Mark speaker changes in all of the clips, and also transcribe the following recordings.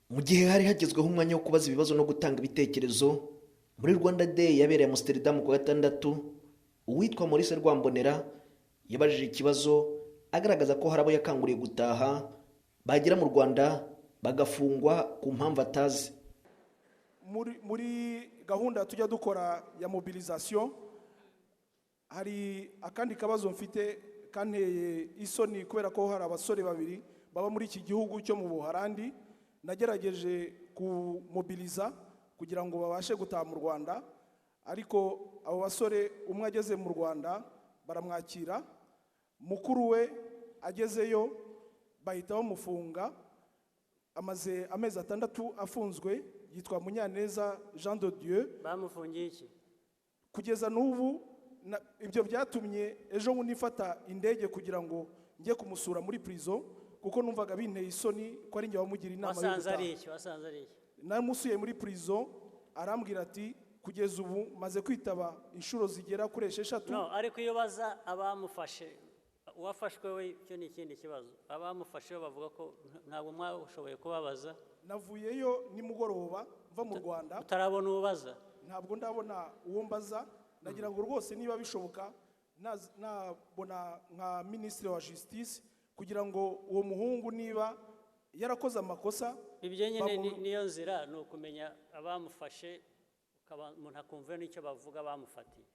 Speaker 1: Mu gihe hari hagezweho umwanya wo kubaza ibibazo no gutanga ibitekerezo muri Rwanda Day yabereye Amsterdam ku gatandatu, uwitwa Maurice Rwambonera yabajije ikibazo agaragaza ko hari abo yakanguriye gutaha bagera mu Rwanda bagafungwa ku mpamvu atazi.
Speaker 2: Muri gahunda tujya dukora ya mobilisation hari akandi kabazo mfite kanteye isoni kubera ko hari abasore babiri baba muri iki gihugu cyo mu Buholandi nagerageje kumobiliza kugira ngo babashe gutaha mu Rwanda, ariko abo basore umwe ageze mu Rwanda baramwakira, mukuru we agezeyo bahita bamufunga, amaze amezi 6 afunzwe, yitwa Munyaneza Jean de Dieu.
Speaker 3: Bamufungiye iki?
Speaker 2: Kugeza n'ubu ibyo byatumye ejo bundi nifata indege kugira ngo njye kumusura muri prison, kuko numvaga binteye isoni ko ari njye wamugira inama yo gutaha.
Speaker 3: Wasanze ari iki?
Speaker 2: Namusuye muri prison arambwira ati kugeza ubu maze kwitaba inshuro zigera kuri 6.
Speaker 3: No, ariko iyo baza abamufashe uwafashwe we cyo ni ikindi kibazo. Abamufashe bavuga ko ntabwo mwashoboye kubabaza.
Speaker 2: Navuyeyo nimugoroba mva mu Rwanda.
Speaker 3: Utarabona ubaza?
Speaker 2: Ntabwo ndabona uwo mbaza. Nagira ngo rwose niba bishoboka nabona nka Ministre wa Justice kugira ngo uwo muhungu niba yarakoze amakosa.
Speaker 3: Ibyo nyine niyo nzira no kumenya abamufashe, umuntu akumva n'icyo bavuga bamufatiye.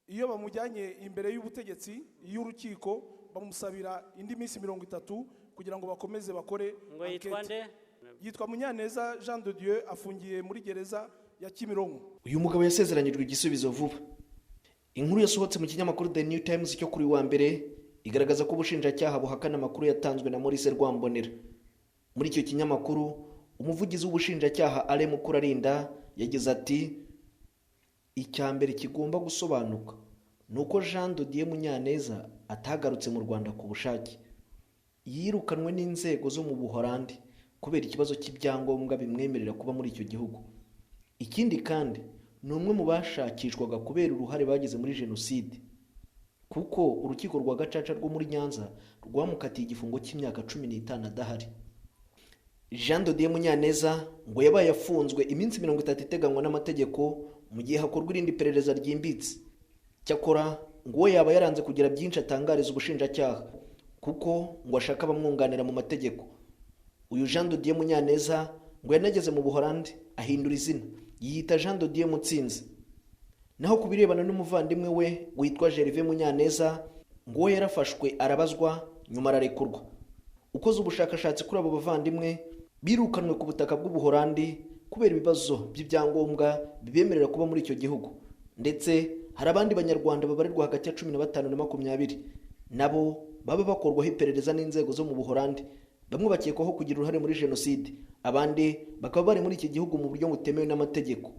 Speaker 2: Iyo bamujyanye imbere y'ubutegetsi y'urukiko bamusabira indi minsi 30 kugira ngo bakomeze bakore.
Speaker 3: Ngo yitwa nde?
Speaker 2: Yitwa Munyaneza Jean de Dieu, afungiye muri gereza ya Kimironko.
Speaker 1: Uyu mugabo yasezeranyijwe igisubizo vuba. Inkuru yasohotse mu kinyamakuru The New Times cyo kuri wa mbere igaragaza ko ubushinjacyaha buhakana amakuru yatanzwe na Maurice Rwambonera. Muri icyo kinyamakuru umuvugizi w'ubushinjacyaha Ale Mukurarinda yagize ati icyambere kigomba gusobanuka nuko Jean de Dieu Munyaneza atagarutse mu Rwanda ku bushake. Yirukanwe n'inzego zo mu Buholandi kubera ikibazo cy'ibyangombwa bimwemerera kuba muri icyo gihugu. Ikindi kandi ni umwe mu bashakishwaga kubera uruhare bagize muri jenoside, kuko urukiko rwa Gacaca rwo muri Nyanza rwamukatiye igifungo cy'imyaka 15 adahari. Jean de Dieu Munyaneza ngo yabaye afunzwe iminsi 30 iteganywa n'amategeko mu gihe hakorwa irindi perereza ryimbitse. Cyakora ngo yaba yaranze kugira byinshi atangariza ubushinjacyaha kuko ngo ashaka abamwunganira mu mategeko. Uyu Jean de Dieu Munyaneza ngo yanageze mu Buholandi ahindura izina, yiyita Jean de Dieu Mutsinzi. Naho kubirebana n'umuvandimwe we witwa Gervais Munyaneza ngo yarafashwe arabazwa nyuma ararekurwa. Ukoze ubushakashatsi kuri abo bavandimwe birukanwe ku butaka bw'Ubuholandi kubera ibibazo by'ibyangombwa bibemerera kuba muri icyo gihugu, ndetse hari abandi banyarwanda babarirwa hagati ya 15 na 20 nabo baba bakorwaho iperereza n'inzego zo mu Buholandi. Bamwe bakekwaho kugira uruhare muri jenoside, abandi bakaba bari muri iki gihugu mu buryo butemewe n'amategeko,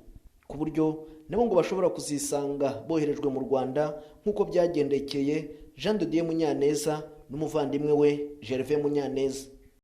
Speaker 1: ku buryo nabo ngo bashobora kuzisanga boherejwe mu Rwanda nk'uko byagendekeye Jean de Dieu Munyaneza n'umuvandimwe we Gervais Munyaneza.